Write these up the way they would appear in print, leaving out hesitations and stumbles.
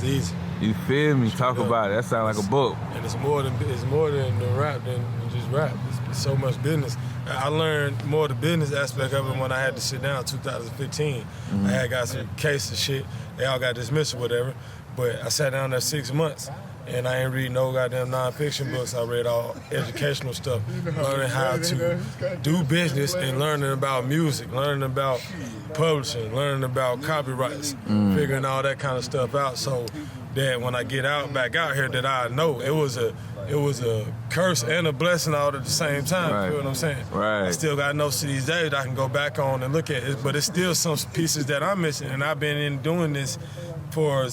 it's easy. You feel me? Talk about it. That sounds like a book. And it's more than the rap than just rap. It's so much business. I learned more of the business aspect of it when I had to sit down in 2015. I had got some case of shit. They all got dismissed or whatever. But I sat down there 6 months. And I ain't read no goddamn non-fiction books. I read all educational stuff, learning how to do business and learning about music, learning about publishing, learning about copyrights, figuring all that kind of stuff out. So that when I get back out here, that I know it was a curse and a blessing all at the same time. Right. You know what I'm saying? Right. I still got notes to these days that I can go back on and look at it, but it's still some pieces that I'm missing, and I've been doing this for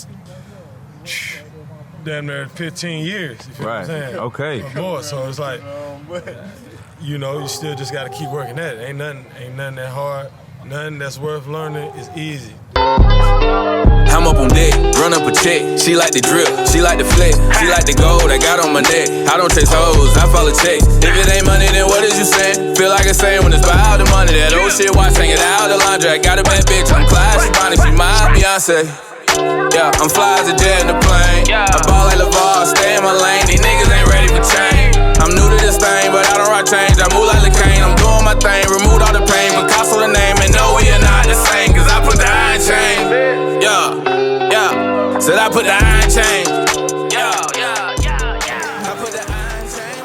damn near 15 years, you feel what I'm saying? Okay. Or more, so it's like, you know, you still just gotta keep working at it. Ain't nothing that hard. Nothing that's worth learning is easy. I'm up on deck, run up a check. She like the drip, she like the flex, she like the gold I got on my neck. I don't chase hoes, I follow checks. If it ain't money, then what is you saying? Feel like it's saying when it's about the money. That old shit, watch hanging out the laundry. I got a bad bitch, I'm Clyde, she Bonnie, she my Beyonce. Yeah, I'm fly as a jet in the plane. I ball like LeVar, stay in my lane. These niggas ain't ready for change. I'm new to this thing, but I don't rock change. I move like LeCaine, I'm doing my thing. Removed all the pain, Picasso the name. And no, we are not the same, cause I put the iron chain. Yeah, said I put the iron chain. Yeah, I put the iron chain.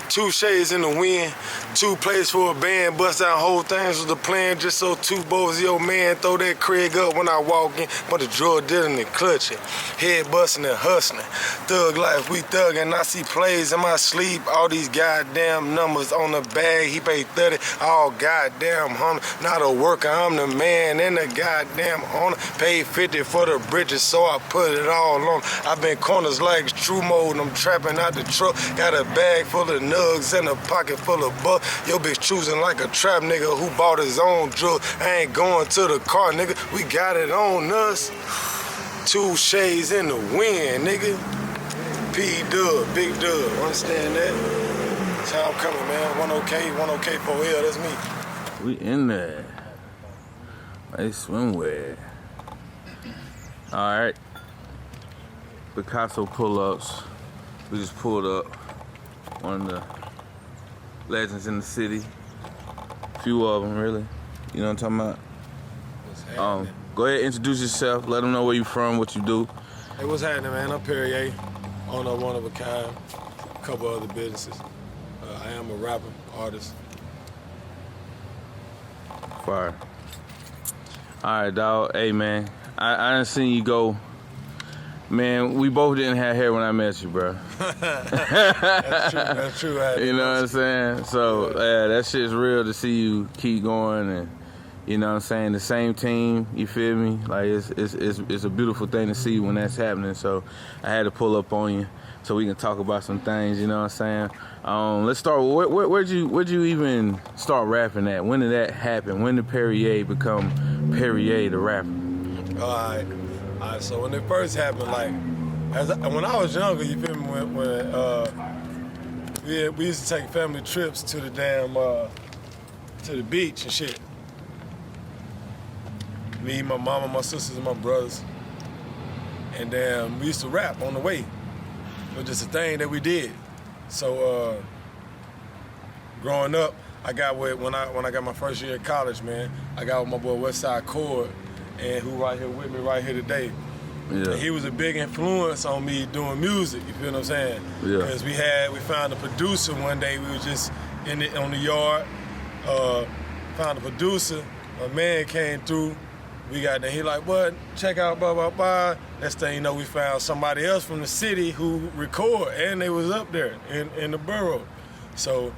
Two shades in the wind, two plays for a band, bust out whole things was the plan, just so two bows your man throw that Craig up when I walk in, but the drug dealing and clutching, head busting and hustling, thug life, we thuggin', I see plays in my sleep, all these goddamn numbers on the bag, he paid 30, all goddamn 100, not a worker, I'm the man in the goddamn owner, paid 50 for the bridges, so I put it all on, I been corners like true mode, I'm trapping out the truck, got a bag full of nugs and a pocket full of bucks. Your bitch choosing like a trap nigga who bought his own drug. I ain't going to the car, nigga. We got it on us. Two shades in the wind, nigga. P-Dub, big dub. Understand that? That's how I'm coming, man. 1OK, 4L, that's me. We in there. Nice swimwear. All right. Picasso pull-ups. We just pulled up. One of the legends in the city. A few of them, really. You know what I'm talking about? Go ahead, introduce yourself. Let them know where you from, what you do. Hey, what's happening, man? I'm PerryA, owner of One of a Kind, a couple other businesses. I am a rapper, artist. Fire. All right, dog. Hey, man. I done seen you go. Man, we both didn't have hair when I met you, bro. That's true. You know what I'm saying? So, yeah, that shit's real to see you keep going and, you know what I'm saying, the same team, you feel me? Like, it's a beautiful thing to see when that's happening. So, I had to pull up on you so we can talk about some things, you know what I'm saying? Let's start, where'd you even start rapping at? When did that happen? When did PerryA become PerryA the rapper? All right, so when it first happened, like, when I was younger, you feel me, when we used to take family trips to the to the beach and shit. Me, my mama, my sisters, and my brothers. And then we used to rap on the way. It was just a thing that we did. So growing up, I got when I got my first year of college, man, I got with my boy Westside Cord, and who right here with me right here today. Yeah. And he was a big influence on me doing music, you feel what I'm saying? Yeah. Because we found a producer one day, we were just on the yard, found a producer, a man came through, we got there, he like, what, check out blah, blah, blah. Next thing you know, we found somebody else from the city who record, and they was up there in the borough. So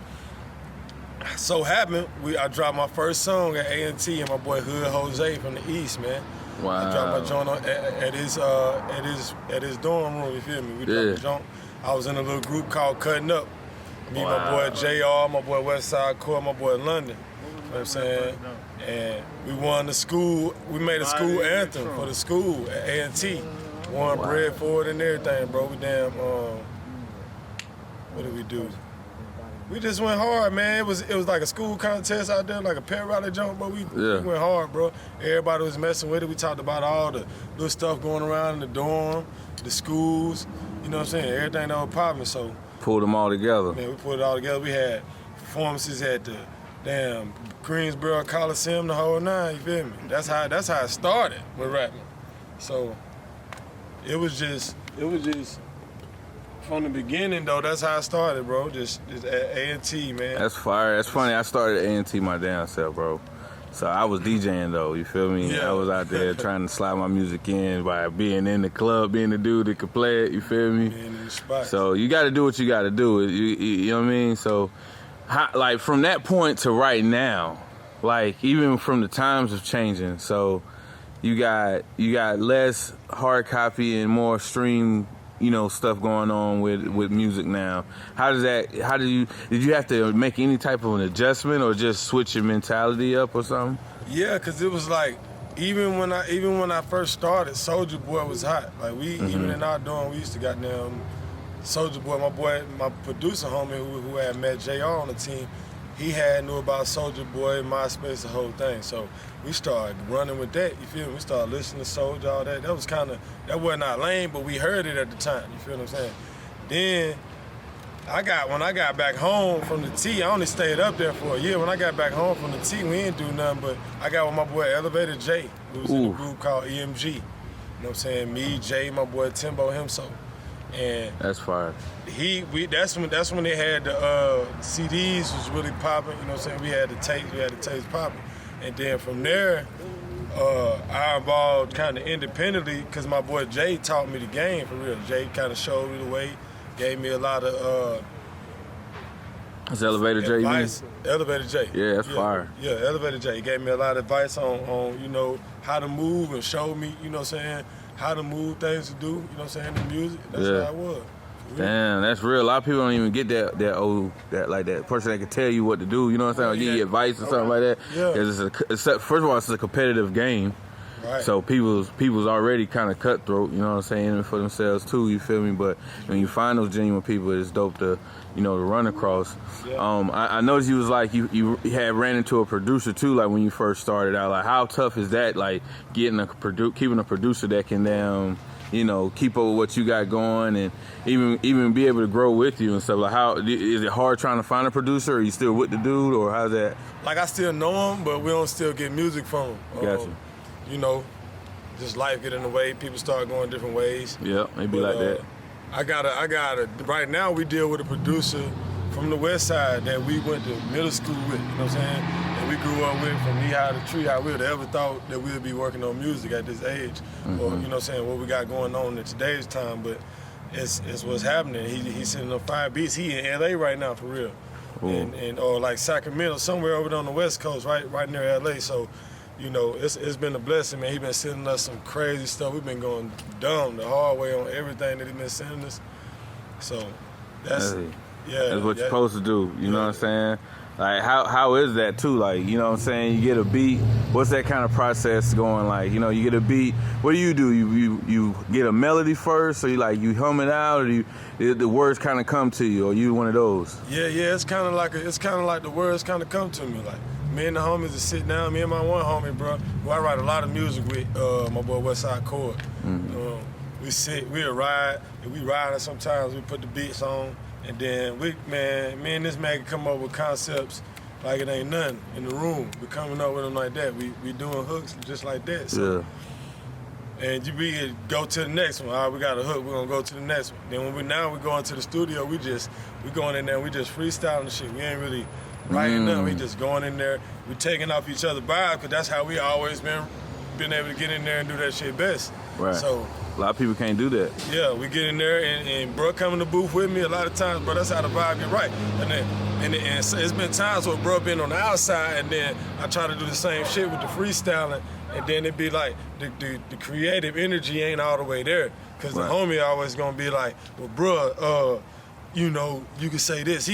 happened, I dropped my first song at A&T and my boy Hood Jose from the East, man. Wow. I dropped my joint at his dorm room, you feel me? We dropped the joint. I was in a little group called Cutting Up. Me, my boy JR, my boy Westside Core, my boy London. You know what I'm saying? And we won the school, we made a school anthem for the school at A&T. Won bread for it and everything, bro. We damn, what did we do? We just went hard, man. It was like a school contest out there, like a PerryA jump, but we went hard, bro. Everybody was messing with it. We talked about all the little stuff going around in the dorm, the schools, you know what I'm saying? Everything that was popping, so. Pulled them all together. Man, we put it all together. We had performances at the damn Greensboro Coliseum, the whole nine, you feel me? That's how it started with rapping. So it was just from the beginning though, that's how I started, bro. Just at A&T, man. That's fire. That's funny. I started at A&T my damn self, bro. So I was DJing though, you feel me? Yeah. I was out there trying to slide my music in by being in the club, being the dude that could play it, you feel me? Being in the spot. So you got to do what you got to do. You know what I mean? So, like from that point to right now, like even from the times of changing, so you got less hard copy and more stream, you know, stuff going on with music now. Did you have to make any type of an adjustment or just switch your mentality up or something? Yeah, cause it was like even when I first started, Soulja Boy was hot. Like even in our dorm, we used to goddamn Soulja Boy, my producer homie who had met JR on the team, he knew about Soulja Boy, MySpace, the whole thing. So we started running with that, you feel me? We started listening to Soulja, all that. That wasn't our lane, but we heard it at the time, you feel what I'm saying? Then when I got back home from the T, I only stayed up there for a year. When I got back home from the T, we didn't do nothing, but I got with my boy Elevator J, who was in a group called EMG. You know what I'm saying? Me, Jay, my boy Timbo, Himso. And that's fire. That's when they had the CDs was really popping, you know what I'm saying? We had the tapes popping. And then from there, I evolved kind of independently because my boy Jay taught me the game for real. Jay kind of showed me the way, gave me a lot of That's Elevator J, you mean? Elevator J. Yeah, that's fire. Yeah, Elevator J. He gave me a lot of advice on you know, how to move and showed me, you know what I'm saying, how to move things to do, you know what I'm saying, in music. That's how I was. Damn, that's real. A lot of people don't even get that person that can tell you what to do. You know what I'm saying? Or give you advice or something like that. Yeah. Because first of all, it's a competitive game. Right. So people's already kind of cutthroat. You know what I'm saying? For themselves too. You feel me? But when you find those genuine people, it's dope to to run across. Yeah. I noticed you was like you had ran into a producer too. Like when you first started out. Like how tough is that? Like keeping a producer that can keep up with what you got going and even be able to grow with you and stuff. Like how is it hard trying to find a producer? Or are you still with the dude, or how's that? Like I still know him, but we don't still get music from him. Gotcha. You know, just life get in the way. People start going different ways. Yeah, maybe like that. I got right now we deal with a producer from the West Side that we went to middle school with. You know what I'm saying? And we grew up with from knee high to tree high. We would have ever thought that we would be working on music at this age, or you know what I'm saying, what we got going on in today's time. But it's what's happening. He's sitting on 5 beats. He in LA right now for real, and or like Sacramento, somewhere over there on the West Coast, right near LA. So. You know, it's been a blessing, man. He been sending us some crazy stuff. We've been going dumb the hard way on everything that he been sending us. So that's what you're supposed to do. You know what I'm saying? Like how is that too? Like, you know what I'm saying? You get a beat. What's that kind of process going like? You know, you get a beat. What do? You get a melody first, or you hum it out, or the words kind of come to you, or you one of those? Yeah. It's kind of like the words kind of come to me. Like me and the homies is sitting down. Me and my one homie, bro, who I write a lot of music with, my boy Westside Cord. We ride, and we riding sometimes. We put the beats on. And then me and this man can come up with concepts like it ain't nothing in the room. We coming up with them like that. We doing hooks just like that. So. Yeah. And we go to the next one. All right, we got a hook. We're gonna go to the next one. Then we go into the studio. We going in there. We just freestyling the shit. We ain't really writing nothing. We just going in there. We taking off each other's vibe because that's how we always been able to get in there and do that shit best. Right. So. A lot of people can't do that. Yeah, we get in there and bro come in the booth with me a lot of times, bro. That's how the vibe get right. And it's been times where bro been on the outside, and then I try to do the same shit with the freestyling, and then it be like the creative energy ain't all the way there, cause the homie always gonna be like, well, bro, you know, you can say this.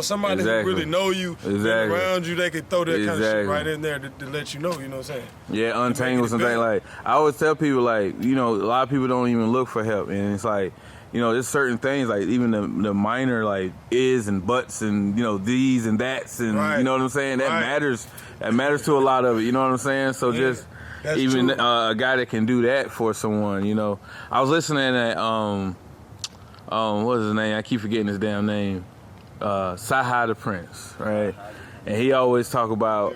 Somebody who really know you, around you, they could throw that kind of shit right in there to let you know, you know what I'm saying? Yeah, untangle something. Like, I always tell people, like, a lot of people don't even look for help. And it's like, you know, there's certain things like even the minor like is and buts and you know these and that's and you know what I'm saying. That matters. That matters to a lot of it. You know what I'm saying. So just even a guy that can do that for someone. You know, I was listening at what's his name? I keep forgetting his damn name. Saha the Prince, right? And he always talk about,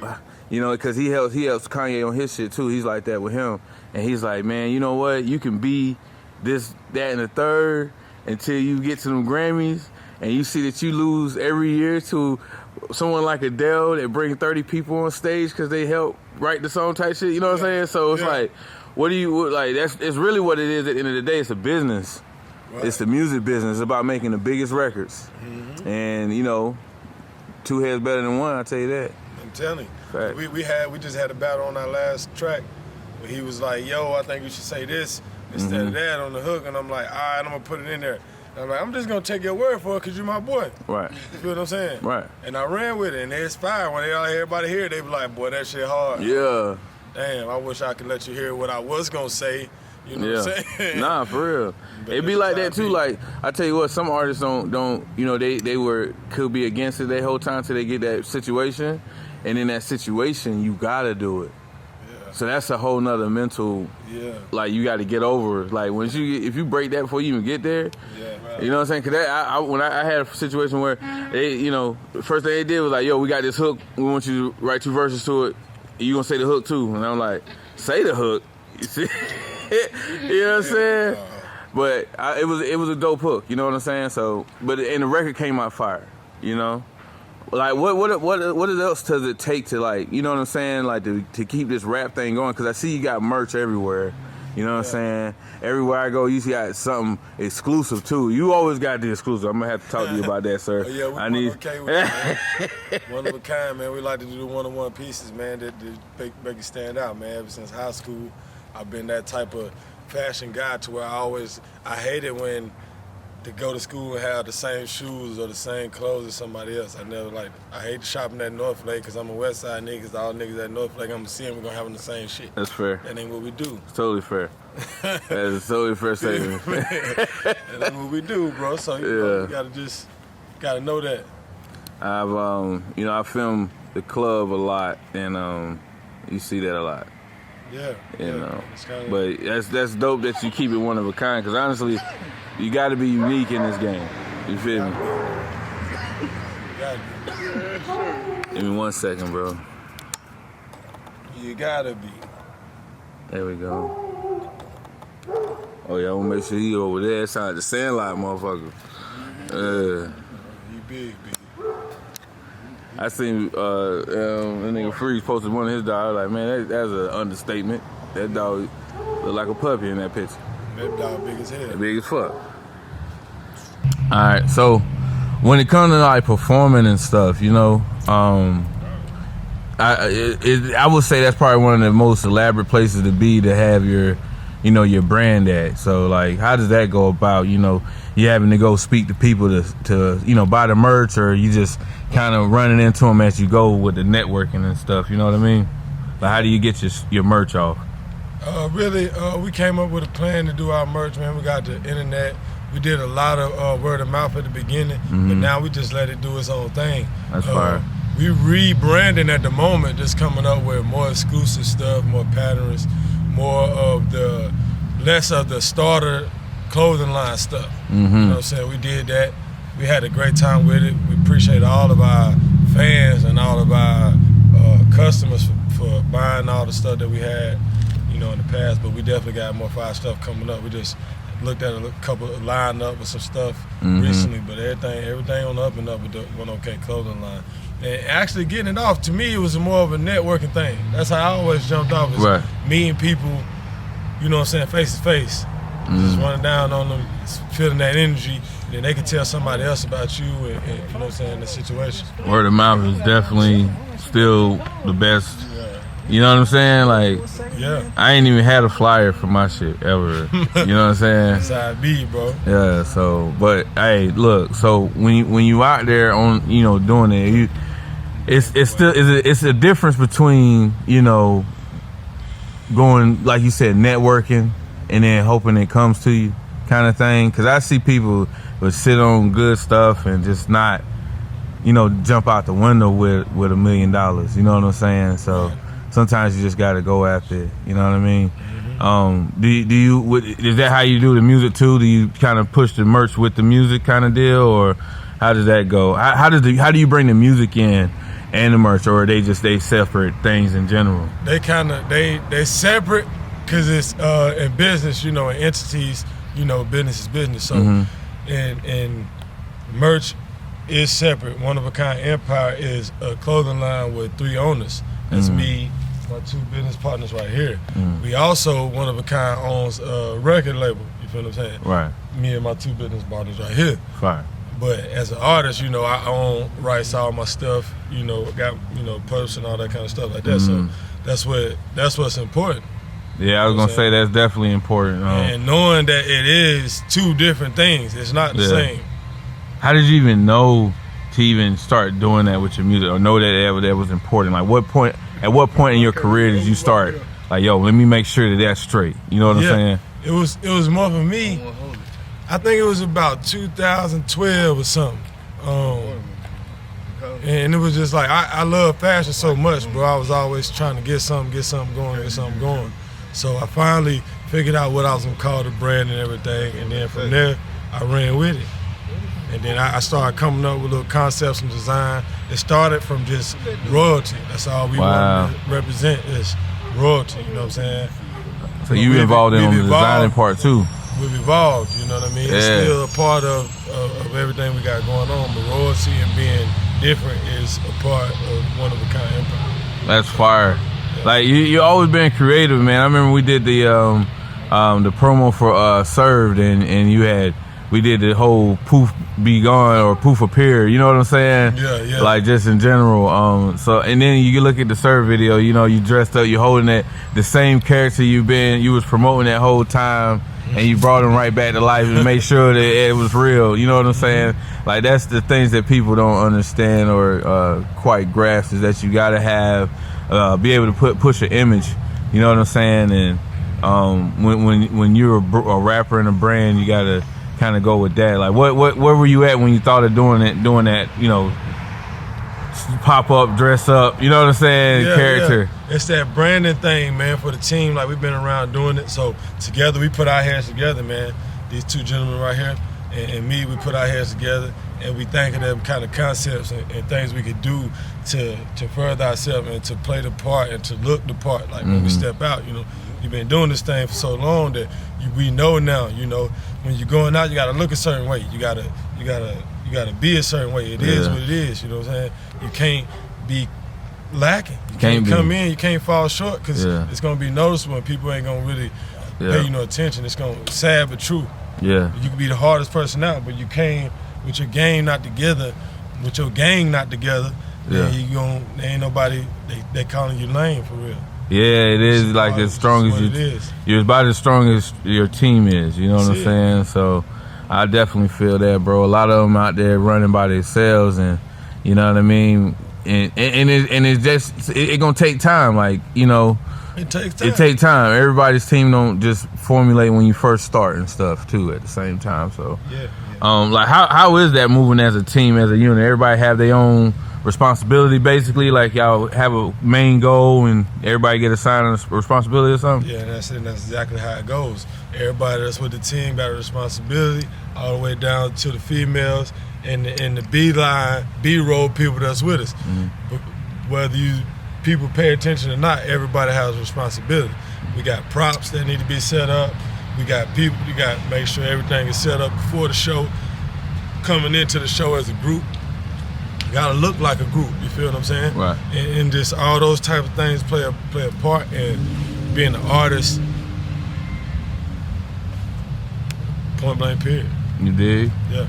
you know, because he helps Kanye on his shit too. He's like that with him, and he's like, man, you know what? You can be this, that, and the third until you get to them Grammys, and you see that you lose every year to someone like Adele that bring 30 people on stage because they help write the song type shit. You know what I'm saying? So it's like, what do you like? It's really what it is. At the end of the day, it's a business. Right. It's the music business. It's about making the biggest records. Mm-hmm. And, you know, two heads better than one, I'll tell you that. I'm telling you. We just had a battle on our last track where he was like, yo, I think you should say this instead of that on the hook. And I'm like, all right, I'm going to put it in there. And I'm like, I'm just going to take your word for it because you're my boy. Right. You feel what I'm saying? Right. And I ran with it, and it's fire. When everybody hear it, they be like, boy, that shit hard. Yeah. Damn, I wish I could let you hear what I was going to say. You know what I'm saying? Nah, for real. It be like that too. Like I tell you what, some artists don't. You know, they could be against it their whole time till they get that situation, and in that situation, you gotta do it. Yeah. So that's a whole nother mental. Yeah. Like you got to get over it. Like if you break that before you even get there. Yeah. Right. You know what I'm saying? Cause when I had a situation where they, you know, the first thing they did was like, yo, we got this hook. We want you to write 2 verses to it. You gonna say the hook too? And I'm like, say the hook. You see? You know what I'm saying? But it was a dope hook, you know what I'm saying? So, and the record came out fire, you know? Like what else does it take to like, you know what I'm saying? Like to keep this rap thing going? Cause I see you got merch everywhere, you know what I'm saying? Everywhere I go, you see got something exclusive too. You always got the exclusive. I'm gonna have to talk to you about that, sir. Yeah, we okay with that, man. One of a kind, man. We like to do the one-on-one pieces, man, that make it stand out, man. Ever since high school, I've been that type of fashion guy to where I hate it when to go to school and have the same shoes or the same clothes as somebody else. I hate shopping at North Lake because I'm a West Side nigga. All niggas at North Lake, I'm gonna see them, we're gonna have them the same shit. That's fair. That ain't what we do. It's totally fair. That is a totally fair statement. That ain't what we do, bro. So you know, you gotta know that. I film the club a lot, and you see that a lot. Yeah, you know, but that's dope that you keep it one of a kind. Because honestly, you got to be unique in this game. You feel me? Give me 1 second, bro. You gotta be. There we go. Oh yeah, I want to make sure he over there. It sound like the Sandlot, motherfucker. He big. I seen that nigga Freeze posted one of his dogs. Like, man, that's an understatement. That dog look like a puppy in that picture. That dog big as hell. Big as fuck. All right, so when it comes to like performing and stuff, you know, I would say that's probably one of the most elaborate places to be to have your, you know, your brand at. So like, how does that go about? You know, you having to go speak to people to you know, buy the merch, or you just kind of running into them as you go with the networking and stuff. You know what I mean? Like, how do you get your merch off? Really, we came up with a plan to do our merch, man. We got the internet. We did a lot of word of mouth at the beginning, but now we just let it do its own thing. That's fire. We rebranding at the moment, just coming up with more exclusive stuff, more patterns, less of the starter clothing line stuff. You know what I'm saying? We did that. We had a great time with it. We appreciate all of our fans and all of our customers for buying all the stuff that we had, you know, in the past. But we definitely got more fire stuff coming up. We just looked at a couple lined up with some stuff recently, but everything on the up and up with the One OK Clothing line. And actually getting it off, to me, it was more of a networking thing. That's how I always jumped off, is meeting people, you know what I'm saying, face to face. Just running down on them, feeling that energy, and then they can tell somebody else about you and you know what I'm saying, the situation. Word of mouth is definitely still the best. You know what I'm saying? Like, I ain't even had a flyer for my shit ever. You know what I'm saying? That's how it be, bro. Yeah. So, but hey, look. So when you out there on, you know, doing it, it's a difference between, you know, going, like you said, networking, and then hoping it comes to you. kind of thing? Because I see people would sit on good stuff and just not, jump out the window with $1 million. You know what I'm saying? So sometimes you just got to go after it. You know what I mean? Is that how you do the music too? Do you kind of push the merch with the music kind of deal, or how does that go? How do you bring the music in and the merch, or are they separate things in general? They they separate because it's in business, in entities, business is business. So and merch is separate. One of a Kind Empire is a clothing line with 3 owners. That's me, my 2 business partners right here. We also, One of a Kind owns a record label. You feel what I'm saying? Right. Me and my 2 business partners right here. Fine. But as an artist, I own rights to all my stuff. Got purse and all that kind of stuff like that. So that's what's important. Yeah, I was gonna say that's definitely important. And knowing that it is 2 different things, it's not the same. How did you even know to even start doing that with your music, or know that was important? Like, at what point in your career did you start? Like, yo, let me make sure that's straight. You know what I'm saying? It was more for me. I think it was about 2012 or something. And it was just like, I love fashion so much, bro. I was always trying to get something going. So I finally figured out what I was gonna call the brand and everything, and then from there, I ran with it. And then I started coming up with little concepts and design. It started from just royalty. That's all we want to represent is royalty, you know what I'm saying? So you involved in the designing part too? We've evolved, you know what I mean? Yeah. It's still a part of everything we got going on, but royalty and being different is a part of One of a Kind Empire. That's fire. Yeah. Like you always been creative, man. I remember we did the promo for Served, and we did the whole poof be gone or poof appear. You know what I'm saying? Yeah. Like just in general. So and then you look at the Served video. You dressed up. You holding the same character you was promoting that whole time. And you brought him right back to life and made sure that it was real. You know what I'm saying? Like, that's the things that people don't understand or quite grasp, is that you gotta have be able to push an image. You know what I'm saying? And when you're a rapper and a brand, you gotta kind of go with that. Like, where were you at when you thought of doing that? Pop up, dress up. You know what I'm saying? Character. Yeah. It's that branding thing, man, for the team. Like, we've been around doing it. So together, we put our heads together, man. These 2 gentlemen right here and me, we put our heads together, and we think of them kind of concepts and things we could do to further ourselves and to play the part and to look the part. Like when we step out, you've been doing this thing for so long that we know now. When you're going out, you got to look a certain way. You gotta be a certain way. It is what it is. You know what I'm saying? You can't be lacking. You can't come in. You can't fall short, because it's gonna be noticeable and people ain't gonna really pay you no attention. It's gonna sad but true. Yeah. You can be the hardest person out, but you can't with your game not together, with your gang not together. Then there ain't nobody. They calling you lame for real. Yeah, it is like as strong as you're about as strong as your team is. You know what I'm saying? So I definitely feel that, bro. A lot of them out there running by themselves, and you know what I mean. And it's just it gonna take time. Like, it takes time. It takes time. Everybody's team don't just formulate when you first start and stuff too at the same time. So like how is that moving as a team, as a unit? Everybody have their own responsibility, basically. Like, y'all have a main goal and everybody get assigned a responsibility or something? Yeah, that's exactly how it goes. Everybody that's with the team got a responsibility, all the way down to the females and the B-line, B-roll people that's with us. But whether people pay attention or not, everybody has a responsibility. We got props that need to be set up. We got people, you got to make sure everything is set up before the show. Coming into the show as a group, gotta look like a group, you feel what I'm saying? Right. And just all those type of things play a part in being an artist. Point blank period. You dig? Yeah.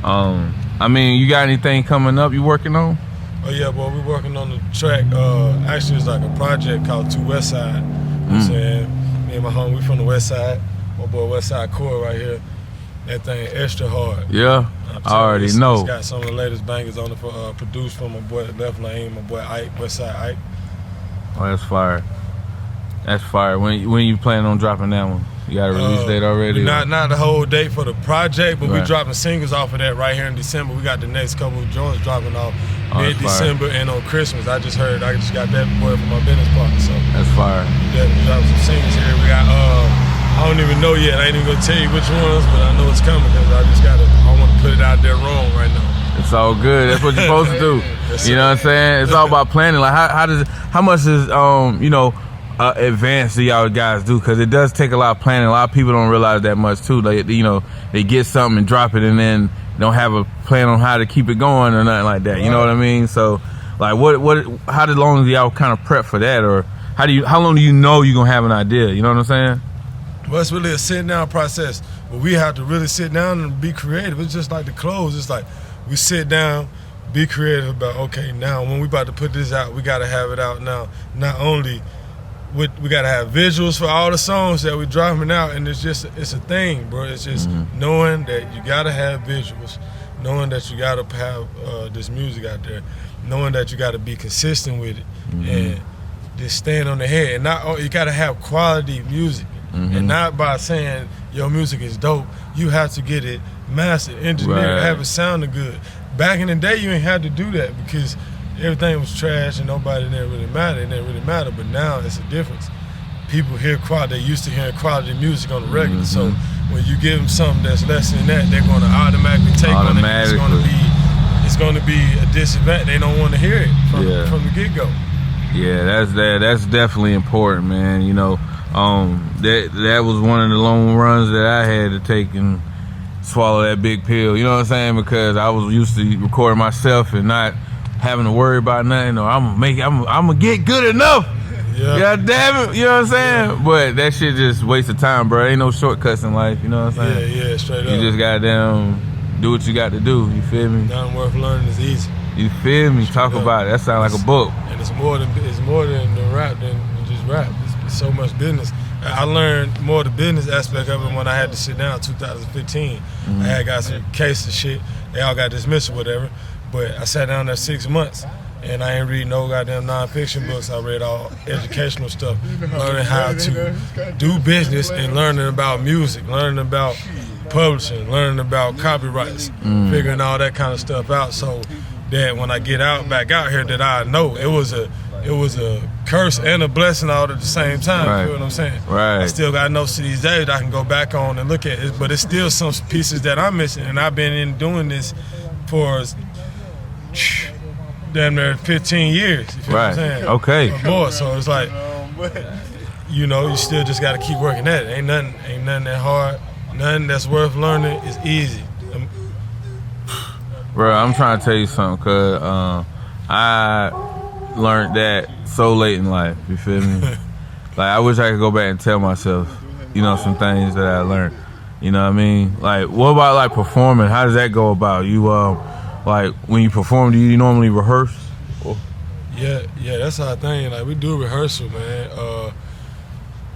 I mean, you got anything coming up you working on? Oh yeah, boy, we're working on the track. Actually, it's like a project called 2 West Side. You know what I'm saying? Me and my homie, we from the West Side. My boy West Side Core right here. That thing extra hard. Yeah, I already know. It's got some of the latest bangers on it, produced from my boy Left Lane, my boy Ike, West Side Ike. Oh, that's fire. That's fire. When you plan on dropping that one? You got a release date already? Not the whole date for the project, but we dropping singles off of that right here in December. We got the next couple of joints dropping off mid-December and on Christmas. I just got that word from my business partner. So that's fire. Yeah, we dropping some singles here. We got I don't even know yet. I ain't even gonna tell you which ones, but I know it's coming because I want to put it out there wrong right now. It's all good. That's what you're supposed to do. You know what I'm saying? It's all about planning. Like how much is advanced do y'all guys do? Because it does take a lot of planning. A lot of people don't realize that much too. Like, they get something and drop it and then don't have a plan on how to keep it going or nothing like that. You know what I mean? So like how long do y'all kind of prep for that, or how long do you know you're gonna have an idea? You know what I'm saying? Well, it's really a sit down process where we have to really sit down and be creative. It's just like the clothes. It's like we sit down, be creative about, okay, now when we about to put this out, we gotta have it out now. Not only we gotta have visuals for all the songs that we're dropping out, and it's a thing, bro. It's just knowing that you gotta have visuals, knowing that you gotta have this music out there, knowing that you gotta be consistent with it, and just stand on the head. And you gotta have quality music, and not by saying your music is dope. You have to get it mastered, engineered, have it sounding good. Back in the day, you ain't had to do that because everything was trash and nobody didn't really matter. It didn't really matter, but now it's a difference. People hear quality. They used to hearing quality music on the regular. So when you give them something that's less than that, they're going to automatically take on it. It's going to be a disadvantage. They don't want to hear it from the get-go. Yeah, that's definitely important, man. That was one of the long runs that I had to take and swallow that big pill. You know what I'm saying? Because I was used to recording myself and not having to worry about nothing, or I'm gonna get good enough. Yeah. God damn it, you know what I'm saying? Yeah. But that shit just waste of time, bro. Ain't no shortcuts in life, you know what I'm saying? Yeah, straight up. You just goddamn do what you got to do, you feel me? Nothing worth learning is easy. You feel me? Talk about it. That sound like a book. And it's more than the rap than just rap. It's so much business. I learned more of the business aspect of it when I had to sit down in 2015. I had got some cases of shit. They all got dismissed or whatever. But I sat down there 6 months, and I ain't read no goddamn nonfiction books. I read all educational stuff, learning how to do business and learning about music, learning about publishing, learning about copyrights, figuring all that kind of stuff out, so that when I get back out here, that I know it was a curse and a blessing all at the same time. Right. You know what I'm saying? Right. I still got notes to these days that I can go back on and look at it, but it's still some pieces that I'm missing, and I've been doing this for damn near 15 years. You feel what I'm saying? Okay. Or more. So it's like, you still just got to keep working at it. Ain't nothing that hard. Nothing that's worth learning is easy. Bro, I'm trying to tell you something, cause I learned that so late in life. You feel me? Like, I wish I could go back and tell myself, some things that I learned. You know what I mean? Like, what about like performing? How does that go about? You like when you perform, do you normally rehearse? Yeah, that's our thing. Like, we do rehearsal, man.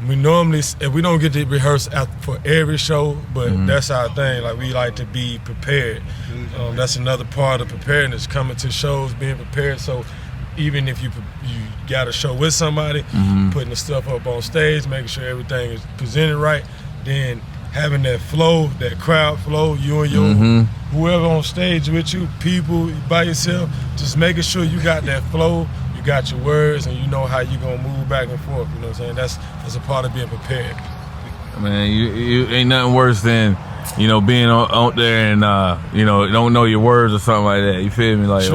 We normally, if we don't get to rehearse for every show, but that's our thing. Like, we like to be prepared. That's another part of preparedness, coming to shows, being prepared. So even if you got a show with somebody, putting the stuff up on stage, making sure everything is presented right, then having that flow, that crowd flow, you and your whoever on stage with you, people by yourself, just making sure you got that flow, you got your words, and you know how you gonna move back and forth. You know what I'm saying? That's a part of being prepared. Man, you ain't nothing worse than being out there and don't know your words or something like that. You feel me? Like,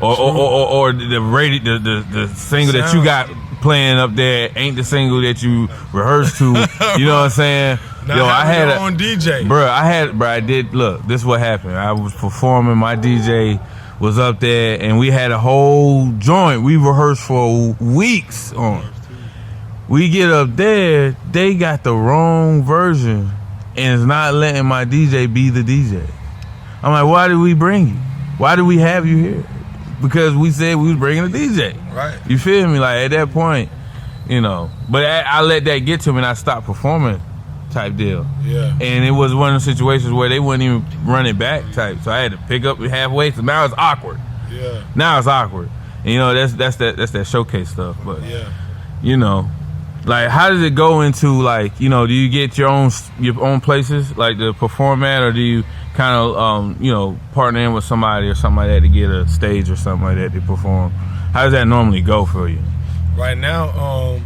or the radio, the single that you got playing up there ain't the single that you rehearsed to. You know what I'm saying? I had your own DJ. I did. Look, this is what happened. I was performing. My DJ was up there, and we had a whole joint. We rehearsed for weeks on. We get up there, they got the wrong version, and it's not letting my DJ be the DJ. I'm like, why did we bring you? Why did we have you here? Because we said we was bringing a DJ. Right. You feel me? Like, at that point, But I let that get to me, and I stopped performing. Type deal. Yeah. And it was one of the situations where they wouldn't even run it back type. So I had to pick up it halfway. So now it's awkward. Yeah. Now it's awkward. And that's that showcase stuff. But Like, how does it go into, like, you know, do you get your own places, like, to perform at, or do you kind of, you know, partner in with somebody or something like that to get a stage or something like that to perform? How does that normally go for you? Right now,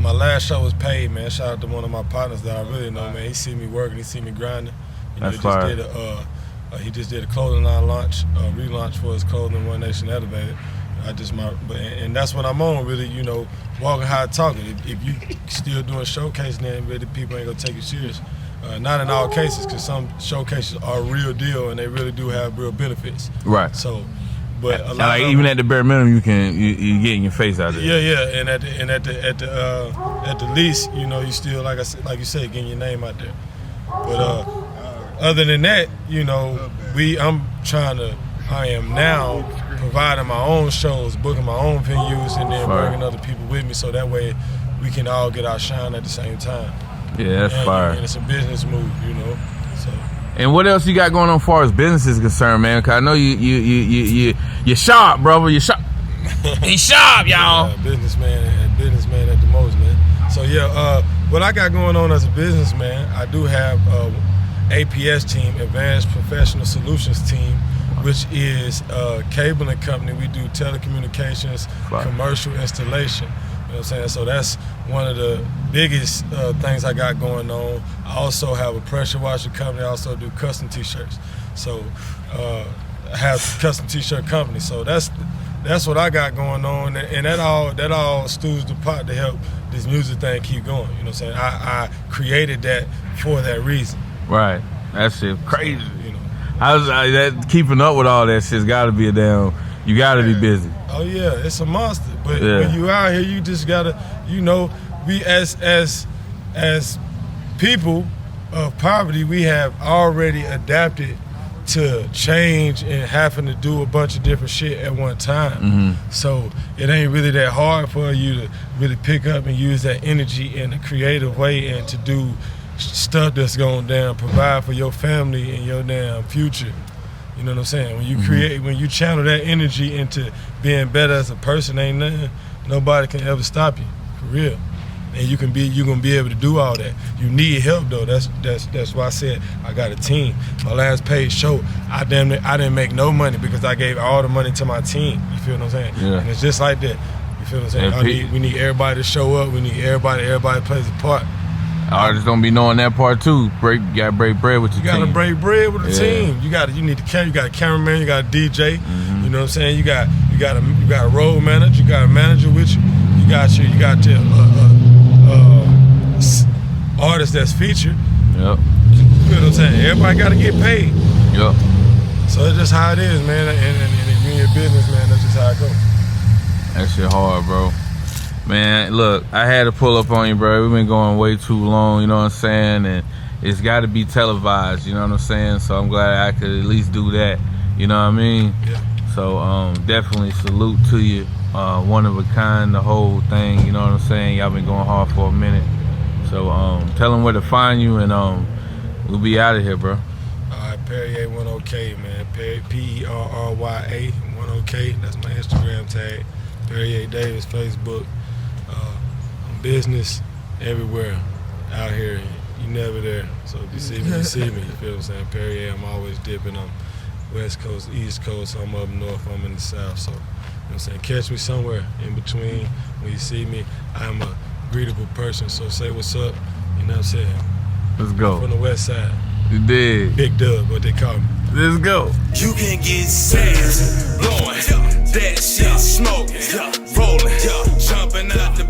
my last show was paid, man. Shout out to one of my partners that I really know, man. He see me working, he see me grinding. You know, he just did a clothing line launch, relaunch for his clothing, One Nation Elevated. And that's what I'm on, really, you know, walking high talking. If you still doing showcasing, then really people ain't gonna take you serious. Not in all cases, because some showcases are real deal and they really do have real benefits. Right. So, but a lot like of even at the bare minimum, you get in your face out there. Yeah, and at the least, you know, you still like you said, getting your name out there. But other than that, you know, I am now providing my own shows, booking my own venues, and then bringing other people with me, so that way we can all get our shine at the same time. Yeah, that's fire. And it's a business move, you know. So. And what else you got going on as far as business is concerned, man? Cause I know you're sharp, brother. You're sharp. He's sharp, y'all. Yeah, businessman at the most, man. So yeah, what I got going on as a businessman, I do have APS team, Advanced Professional Solutions team, which is a cabling company. We do telecommunications, commercial installation. You know what I'm saying? So that's one of the biggest things I got going on. I also have a pressure washer company. I also do custom t-shirts. So I have a custom t-shirt company. So that's what I got going on, and that all stews the pot to help this music thing keep going. You know what I'm saying? I created that for that reason. Right. That shit crazy. So, you know. That keeping up with all that shit's got to be you got to be busy. Oh yeah, it's a monster. But when you out here, you just gotta, you know, we as people of poverty, we have already adapted to change and having to do a bunch of different shit at one time. Mm-hmm. So it ain't really that hard for you to really pick up and use that energy in a creative way and to do stuff that's gonna provide for your family and your damn future. You know what I'm saying? When you create, when you channel that energy into being better as a person, ain't nothing, nobody can ever stop you, for real. And you're gonna be able to do all that. You need help though. That's why I said I got a team. My last paid show, I didn't make no money because I gave all the money to my team. You feel what I'm saying? Yeah. And it's just like that. You feel what I'm saying? We need everybody to show up. We need everybody plays a part. Artists don't be knowing that part too. You gotta break bread with your team. You gotta break bread with the team. You got a cameraman, you got a DJ. You know what I'm saying? You got a road manager, you got a manager with you. You got your artist that's featured. Yep. You know what I'm saying? Everybody gotta get paid. Yep. So that's just how it is, man. And if you're in your business, man, that's just how it goes. That shit hard, bro. Man, look, I had to pull up on you, bro. We've been going way too long, you know what I'm saying? And it's got to be televised, you know what I'm saying? So I'm glad I could at least do that, you know what I mean? Yeah. So definitely salute to you. One of a kind, the whole thing, you know what I'm saying? Y'all been going hard for a minute. So tell them where to find you, and we'll be out of here, bro. All right, PerryA 10K, man. PerryA 10K. That's my Instagram tag. PerryA Davis, Facebook. Business everywhere out here. You never there. So if you see me, you see me. You feel what I'm saying? PerryA, I'm always dipping. I'm West Coast, East Coast. I'm up north. I'm in the South. So, you know what I'm saying? Catch me somewhere in between. When you see me, I'm a greetable person. So say what's up. You know what I'm saying? Let's go. I'm from the West Side. You did. Big Dub, what they call me. Let's go. You can get sass, blowing, that shit smoking, rolling, jumping out the